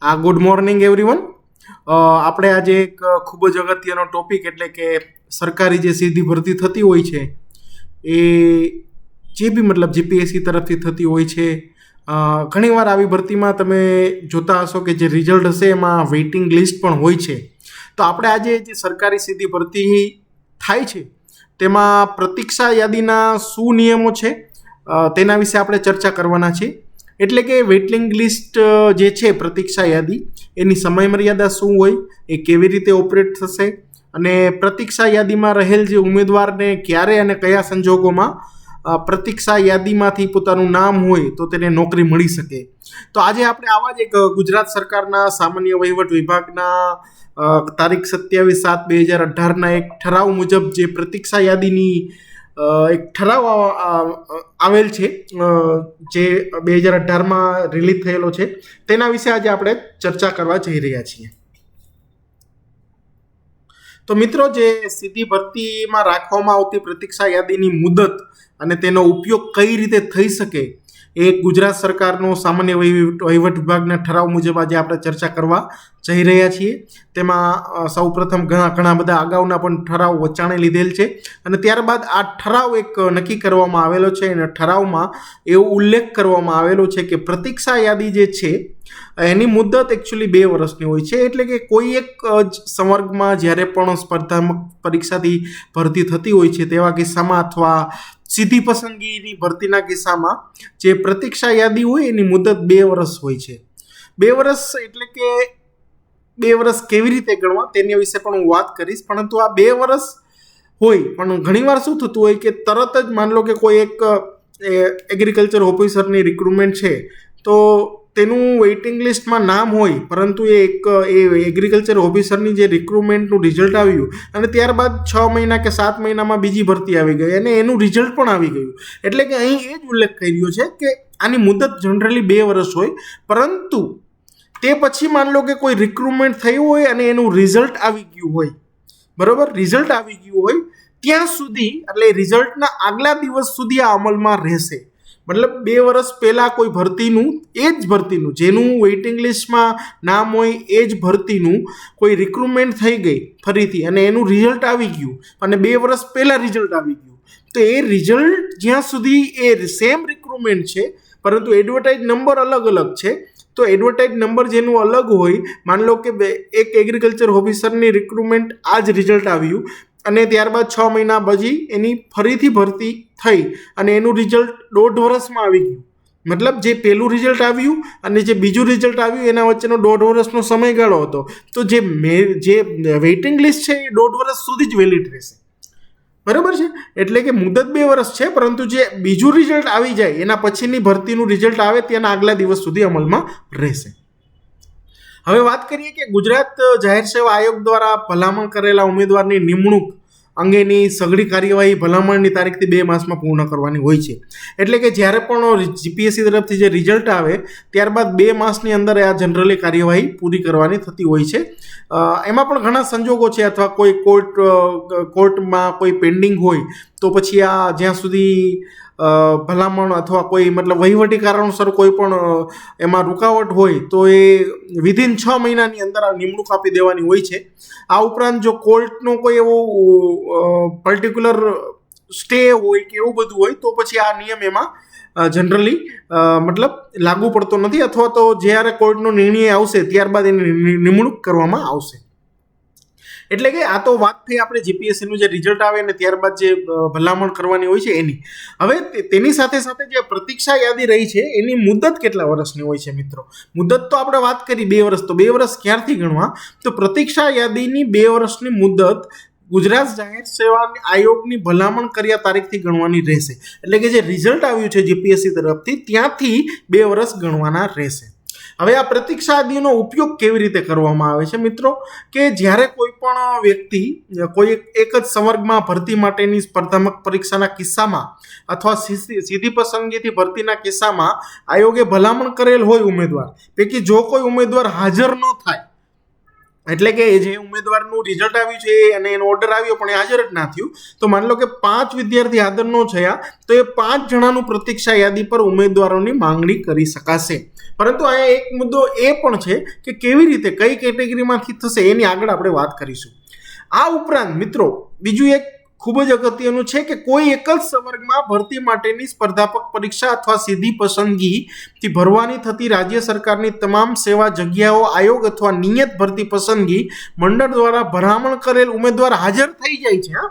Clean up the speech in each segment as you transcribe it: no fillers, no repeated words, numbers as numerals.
Good morning everyone. આપણે આજે એક ખૂબ જ અગત્યનો ટોપિક એટલે કે સરકારી જે સીધી ભરતી થતી હોય છે એ જે બી મતલબ જીપીએસસી તરફથી થતી હોય છે. ઘણીવાર આવી ભરતીમાં તમે જોતા હશો કે જે રિઝલ્ટ હશે એમાં વેઇટિંગ લિસ્ટ પણ હોય છે. તો આપણે આજે જે સરકારી સીધી ભરતી થાય છે તેમાં પ્રતીક્ષા યાદીના શું નિયમો છે તેના વિશે આપણે ચર્ચા કરવાના છીએ. એટલે કે વેઇટિંગ લિસ્ટ જે છે પ્રતીક્ષા યાદી એની સમય મર્યાદા શું હોય, એ કેવી રીતે ઓપરેટ થશે અને પ્રતીક્ષા યાદીમાં રહેલ જે ઉમેદવારને ક્યારે અને કયા સંજોગોમાં પ્રતીક્ષા યાદીમાંથી પોતાનું નામ હોય તો તેને નોકરી મળી શકે. તો આજે આપણે આવા જ એક ગુજરાત સરકારના સામાન્ય વહીવટ વિભાગના તારીખ 27/7/2018ના એક ઠરાવ મુજબ જે પ્રતીક્ષા યાદીની એક ઠરાવ આવેલ છે જે 2018માં રિલીઝ થયેલો છે તેના વિશે આજે આપણે ચર્ચા કરવા જઈ રહ્યા છીએ. તો મિત્રો, જે સીધી ભરતીમાં રાખવામાં આવતી પ્રતીક્ષા યાદીની મુદત અને તેનો ઉપયોગ કઈ રીતે થઈ શકે એ ગુજરાત સરકારનો સામાન્ય વહીવટ વિભાગના ઠરાવ મુજબ આજે આપણે ચર્ચા કરવા જઈ રહ્યા છીએ. તેમાં સૌપ્રથમ ઘણા બધા અગાઉના પણ ઠરાવ વચાણે લીધેલ છે અને ત્યારબાદ આ ઠરાવ એક નક્કી કરવામાં આવેલો છે અને ઠરાવમાં એવો ઉલ્લેખ કરવામાં આવેલો છે કે પ્રતીક્ષા યાદી જે છે એની મુદત એકચ્યુઅલી 2 વર્ષની હોય છે. એટલે કે કોઈ એક જ સંવર્ગમાં જ્યારે પણ સ્પર્ધાત્મક પરીક્ષાથી ભરતી થતી હોય છે તેવા કિસ્સામાં અથવા સીધી પસંદગીની ભરતીના કિસ્સામાં જે પ્રતીક્ષા યાદી હોય એની મુદત 2 વર્ષ હોય છે. 2 વર્ષ એટલે કે 2 વર્ષ કેવી રીતે ગણવા તેની વિશે પણ હું વાત કરીશ. પરંતુ આ 2 વર્ષ હોય પણ ઘણીવાર શું થતું હોય કે તરત જ માન લો કે કોઈ એક એગ્રીકલ્ચર ઓફિસરની રિક્રુટમેન્ટ છે તો તેનું વેઇટિંગ લિસ્ટમાં નામ હોય પરંતુ એ એગ્રીકલ્ચર ઓફિસરની જે રિક્રુટમેન્ટનું રિઝલ્ટ આવ્યું અને ત્યારબાદ 6 મહિના કે 7 મહિનામાં બીજી ભરતી આવી ગઈ અને એનું રિઝલ્ટ પણ આવી ગયું. એટલે કે અહીં એ જ ઉલ્લેખ કરી રહ્યો છે કે આની મુદત જનરલી 2 વર્ષ હોય, પરંતુ તે પછી માન લો કે કોઈ રિક્રુટમેન્ટ થયું હોય અને એનું રિઝલ્ટ આવી ગયું હોય, બરોબર, રિઝલ્ટ આવી ગયું હોય ત્યાં સુધી એટલે રિઝલ્ટના આગલા દિવસ સુધી આ અમલમાં રહેશે. મતલબ 2 વર્ષ પહેલાં કોઈ ભરતીનું એ જ ભરતીનું જેનું વેઇટિંગ લિસ્ટમાં નામ હોય એ જ ભરતીનું કોઈ રિક્રુટમેન્ટ થઈ ગઈ ફરીથી અને એનું રિઝલ્ટ આવી ગયું અને 2 વર્ષ પહેલાં રિઝલ્ટ આવી ગયું, તો એ રિઝલ્ટ જ્યાં સુધી એ સેમ રિક્રુટમેન્ટ છે પરંતુ એડવર્ટાઇઝ નંબર અલગ અલગ છે, તો એડવર્ટાઇઝ નંબર જેનું અલગ હોય, માન લો કે એક એગ્રીકલ્ચર ઓફિસરની રિક્રુટમેન્ટ આ જ રિઝલ્ટ આવ્યું અને ત્યારબાદ 6 મહિના પછી એની ફરીથી ભરતી થઈ અને એનું રિઝલ્ટ 1.5 વર્ષમાં આવી ગયું. મતલબ જે પહેલું રિઝલ્ટ આવ્યું અને જે બીજું રિઝલ્ટ આવ્યું એના વચ્ચેનો 1.5 વર્ષનો સમયગાળો હતો. તો જે વેઇટિંગ લિસ્ટ છે એ 1.5 વર્ષ સુધી જ વેલિડ રહેશે, બરાબર છે. એટલે કે મુદત 2 વર્ષ છે પરંતુ જે બીજું રિઝલ્ટ આવી જાય એના પછીની ભરતીનું રિઝલ્ટ આવે તેના આગલા દિવસ સુધી અમલમાં રહેશે. હવે વાત કરીએ કે ગુજરાત જાહેર સેવા આયોગ દ્વારા ભલામણ કરેલા ઉમેદવારની નિમણૂક અંગેની સઘળી કાર્યવાહી ભલામણની તારીખથી 2 માસમાં પૂર્ણ કરવાની હોય છે. એટલે કે જ્યારે પણ જીપીએસસી તરફથી જે રિઝલ્ટ આવે ત્યારબાદ 2 માસની અંદર આ જનરલી કાર્યવાહી પૂરી કરવાની થતી હોય છે. એમાં પણ ઘણા સંજોગો છે અથવા કોઈ કોર્ટમાં કોઈ પેન્ડિંગ હોય તો પછી આ જ્યાં સુધી ભલામણ અથવા કોઈ મતલબ વહીવટી કારણોસર કોઈ પણ એમાં રૂકાવટ હોય તો એ વિધિન 6 મહિનાની અંદર આ નિમણૂક આપી દેવાની હોય છે. આ ઉપરાંત જો કોર્ટનો કોઈ એવો પર્ટિક્યુલર સ્ટે હોય કે એવું બધું હોય તો પછી આ નિયમ એમાં જનરલી મતલબ લાગુ પડતો નથી અથવા તો જ્યારે કોર્ટનો નિર્ણય આવશે ત્યારબાદ એની નિમણૂક કરવામાં આવશે. એટલે કે આ તો વાત થઈ આપણે જીપીએસસીનું જે રિઝલ્ટ આવે ને ત્યારબાદ જે ભલામણ કરવાની હોય છે એની. હવે તેની સાથે સાથે જે પ્રતીક્ષા યાદી રહી છે એની મુદત કેટલા વર્ષની હોય છે મિત્રો? મુદત તો આપણે વાત કરી 2 વર્ષ, તો 2 વર્ષ ક્યારથી ગણવા? તો પ્રતીક્ષા યાદીની 2 વર્ષની મુદત ગુજરાત જાહેર સેવા આયોગની ભલામણ કર્યા તારીખથી ગણવાની રહેશે. એટલે કે જે રિઝલ્ટ આવ્યું છે જીપીએસસી તરફથી ત્યાંથી 2 વર્ષ ગણવાના રહેશે. હવે આ પ્રતીક્ષા યાદીનો ઉપયોગ કેવી રીતે કરવામાં આવે છે મિત્રો? કે જ્યારે કોઈ પણ વ્યક્તિ કોઈ એક જ સંવર્ગમાં ભરતી માટેની સ્પર્ધાત્મક પરીક્ષાના કિસ્સામાં અથવા સીધી પસંદગીથી ભરતીના કિસ્સામાં આયોગે ભલામણ કરેલ હોય ઉમેદવાર પૈકી જો કોઈ ઉમેદવાર હાજર ન થાય એટલે કે જે ઉમેદવારનું રિઝલ્ટ આવ્યું છે અને એનો ઓર્ડર આવ્યો પણ એ હાજર જ ના થયું, તો માની લો કે 5 વિદ્યાર્થી હાજર ન થયા, તો એ 5 જણાનું પ્રતીક્ષા યાદી પર ઉમેદવારોની માંગણી કરી શકાશે. પરંતુ અહીંયા એક મુદ્દો એ પણ છે કે કેવી રીતે કઈ કેટેગરીમાંથી થશે એની આગળ આપણે વાત કરીશું. આ ઉપરાંત મિત્રો બીજું એક ખૂબ જ અગત્યનું છે કે કોઈ એક જ સંવર્ગમાં ભરતી માટેની સ્પર્ધાત્મક પરીક્ષા અથવા સીધી પસંદગીથી ભરવાની થતી રાજ્ય સરકારની તમામ સેવા જગ્યાઓ આયોગ અથવા નિયત ભરતી પસંદગી મંડળ દ્વારા ભલામણ કરેલ ઉમેદવાર હાજર થઈ જાય છે.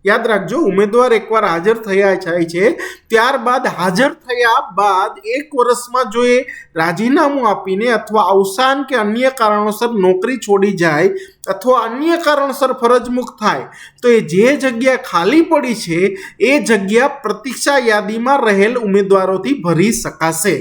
યાદ રાખજો, ઉમેદવાર એકવાર હાજર થયા જાય છે, ત્યારબાદ હાજર થયા બાદ 1 વર્ષમાં જો એ રાજીનામું આપીને અથવા અવસાન કે અન્ય કારણોસર નોકરી છોડી જાય અથવા અન્ય કારણસર ફરજમુક્ત થાય, તો એ જે જગ્યા ખાલી પડી છે એ જગ્યા પ્રતીક્ષા યાદીમાં રહેલ ઉમેદવારોથી ભરી શકાશે.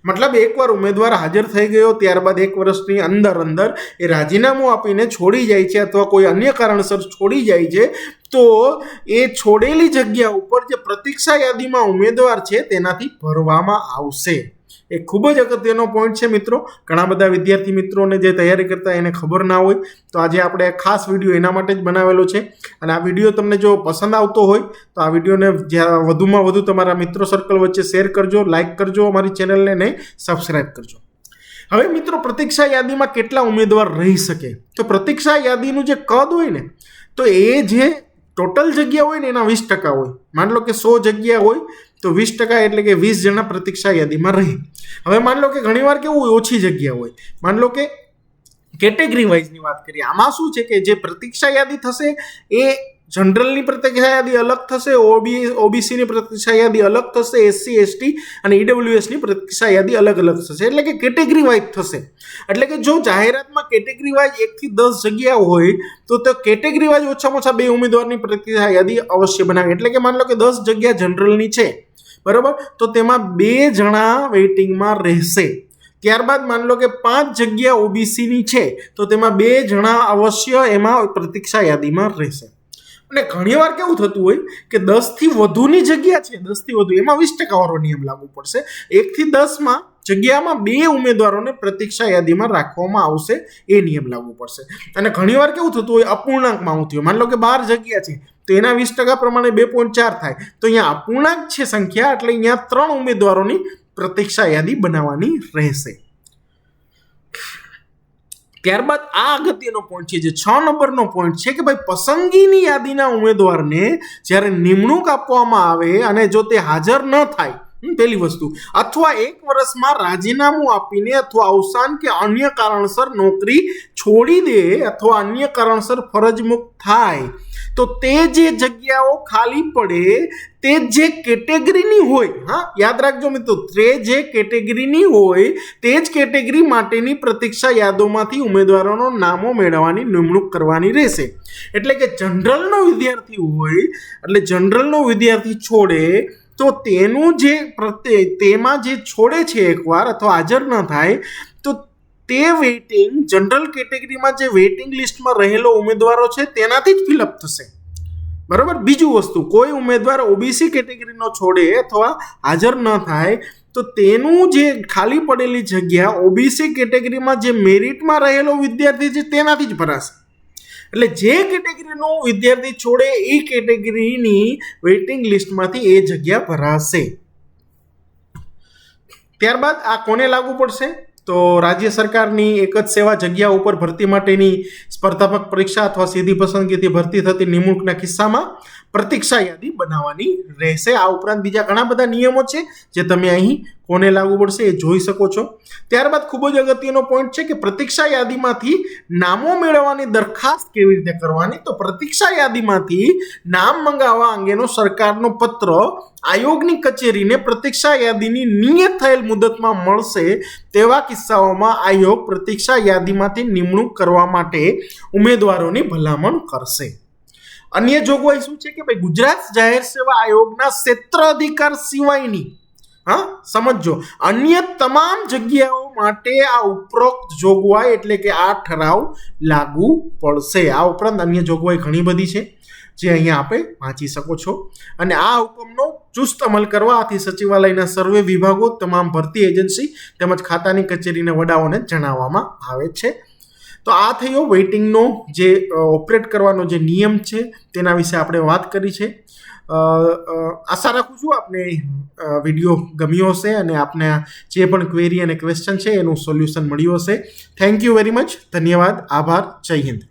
મતલબ એકવાર ઉમેદવાર હાજર થઈ ગયો ત્યારબાદ 1 વર્ષની અંદર એ રાજીનામું આપીને છોડી જાય છે અથવા કોઈ અન્ય કારણસર છોડી જાય છે, તો એ છોડેલી જગ્યા ઉપર જે પ્રતીક્ષા યાદીમાં ઉમેદવાર છે તેનાથી ભરવામાં આવશે. એ ખૂબ જ અગત્યનો પોઈન્ટ છે મિત્રો. ઘણા બધા વિદ્યાર્થી મિત્રોને જે તૈયારી કરતા એને ખબર ના હોય, તો આજે આપણે ખાસ વિડીયો એના માટે જ બનાવેલો છે. અને આ વિડીયો તમને જો પસંદ આવતો હોય તો આ વિડીયોને વધુમાં વધુ તમારા મિત્રો સર્કલ વચ્ચે શેર કરજો, લાઇક કરજો, અમારી ચેનલને નહીં સબસ્ક્રાઈબ કરજો. હવે મિત્રો પ્રતીક્ષા યાદીમાં કેટલા ઉમેદવાર રહી શકે? તો પ્રતીક્ષા યાદીનું જે કદ હોય ને, તો એ જે ટોટલ જગ્યા હોય ને એના 20% હોય. માની લો કે 100 જગ્યા હોય તો 20% એટલે કે 20 જણા પ્રતીક્ષા યાદીમાં રહે. હવે માની લો કે ઘણીવાર કેવું ઓછી જગ્યા હોય, માની લો કે કેટેગરી વાઇઝની વાત કરીએ, આમાં શું છે કે જે પ્રતીક્ષા યાદી થશે એ જનરલની પ્રતીક્ષા યાદી અલગ થશે, ઓબીસીની પ્રતીક્ષા યાદી અલગ થશે, એસસી એસટી અને ઈડબ્લ્યુએસની પ્રતીક્ષા યાદી અલગ થશે. એટલે કે કેટેગરી વાઇઝ થશે. એટલે કે જો જાહેરાતમાં કેટેગરી વાઇઝ 1 થી 10 જગ્યા હોય તો કેટેગરી વાઇઝ ઓછામાં ઓછા 2 ઉમેદવારની પ્રતીક્ષા યાદી અવશ્ય બનાવે. એટલે કે માની લો કે 10 જગ્યા જનરલની છે, બરાબર, તો તેમાં 2 જણા વેઇટિંગમાં રહેશે. ત્યારબાદ માની લો કે 5 જગ્યા ઓબીસીની છે, તો તેમાં 2 જણા અવશ્ય એમાં પ્રતીક્ષા યાદીમાં રહેશે. અને ઘણીવાર કેવું થતું હોય કે 10 થી વધુની જગ્યા છે, 10 થી વધુ, એમાં 20% વાળો નિયમ લાગુ પડશે. 1 થી 10 માં જગ્યામાં 2 ઉમેદવારોને પ્રતીક્ષા યાદીમાં રાખવામાં આવશે, એ નિયમ લાગુ પડશે. અને ઘણીવાર કેવું થતું હોય અપૂર્ણાંકમાં આવતી હોય, માની લો કે 12 જગ્યા છે તો એના 20% પ્રમાણે 2.4 થાય, તો અહીંયા અપૂર્ણાંક છે સંખ્યા, એટલે અહીંયા 3 ઉમેદવારોની પ્રતીક્ષા યાદી બનાવવાની રહેશે. ત્યારબાદ આ અગત્યનો પોઈન્ટ છે, જે 6 નંબરનો પોઈન્ટ છે કે ભાઈ પસંદગીની યાદીના ઉમેદવારને જ્યારે નિમણૂક આપવામાં આવે અને જો તે હાજર ન થાય, પહેલી વસ્તુ, અથવા 1 વર્ષમાં રાજીનામું આપીને અથવા અવસાન કે અન્ય કારણસર નોકરી છોડી દે અથવા અન્ય કારણસર ફરજમુક્ત થાય, તો તે જે જગ્યાઓ ખાલી પડે તે જે કેટેગરીની હોય, હા યાદ રાખજો મિત્રો, તે જે કેટેગરીની હોય તે જ કેટેગરી માટેની પ્રતીક્ષા યાદોમાંથી ઉમેદવારોના નામો મેળવવાની નિમણૂક કરવાની રહેશે. એટલે કે જનરલનો વિદ્યાર્થી હોય એટલે જનરલનો વિદ્યાર્થી છોડે તો તેનું જે તેમાં જે છોડે છે એકવાર અથવા હાજર ન થાય, તો તે વેઇટિંગ જનરલ કેટેગરીમાં જે વેઇટિંગ લિસ્ટમાં રહેલો ઉમેદવારો છે તેનાથી જ ફિલઅપ થશે, બરાબર. બીજું વસ્તુ, કોઈ ઉમેદવાર ઓબીસી કેટેગરીનો છોડે અથવા હાજર ન થાય તો તેનું જે ખાલી પડેલી જગ્યા ઓબીસી કેટેગરીમાં જે મેરિટમાં રહેલો વિદ્યાર્થી છે તેનાથી જ ભરાશે. એટલે જે કેટેગરીનો વિદ્યાર્થી છોડે એ કેટેગરીની વેઇટિંગ લિસ્ટમાંથી એ જગ્યા ભરાશે. ત્યારબાદ આ કોને લાગુ પડશે? તો રાજ્ય સરકારની એક જ સેવા જગ્યા ઉપર ભરતી માટેની સ્પર્ધાત્મક પરીક્ષા અથવા સીધી પસંદગીથી ભરતી થતી નિમણૂકના કિસ્સામાં પ્રતીક્ષા યાદી બનાવવાની રહેશે. આ ઉપરાંત બીજા ઘણા બધા નિયમો છે જે તમે અહીં કોને લાગુ પડશે એ જોઈ શકો છો. ત્યારબાદ ખૂબ જ અગત્યનો પોઈન્ટ છે કે પ્રતીક્ષા યાદીમાંથી નામો મેળવવાની દરખાસ્ત કેવી રીતે કરવાની? તો પ્રતીક્ષા યાદીમાંથી નામ મંગાવવા અંગેનો સરકારનો પત્ર આયોગની કચેરીને પ્રતીક્ષા યાદીની નિયત થયેલ મુદતમાં મળશે તેવા કિસ્સાઓમાં આયોગ પ્રતીક્ષા યાદીમાંથી નિમણૂક કરવા માટે ઉમેદવારોની ભલામણ કરશે. અન્ય જોગવાઈ શું છે કે ભાઈ ગુજરાત જાહેર સેવા આયોગના ક્ષેત્ર અધિકાર સિવાયની, હા સમજો, અન્ય તમામ જગ્યાઓ માટે આ ઉપરોક્ત જોગવાઈ એટલે કે આ ઠરાવ લાગુ પડશે. આ ઉપરાંત અન્ય જોગવાઈ ઘણી બધી છે જે અહીંયા આપણે વાંચી શકો છો. અને આ હુકમનો ચુસ્ત અમલ કરવા આથી સચિવાલયના સર્વે વિભાગો, તમામ ભરતી એજન્સી તેમજ ખાતાની કચેરીના વડાઓને જણાવવામાં આવે છે. તો આ થયો વેઇટિંગનો જે ઓપરેટ કરવાનો જે નિયમ છે તેના વિશે આપણે વાત કરી છે. આશા રાખું છું આપને વિડીયો ગમ્યો હશે અને આપને જે પણ ક્વેરી અને ક્વેશ્ચન છે એનું સોલ્યુશન મળ્યું હશે. Thank you very much. ધન્યવાદ. આભાર. જય હિન્દ.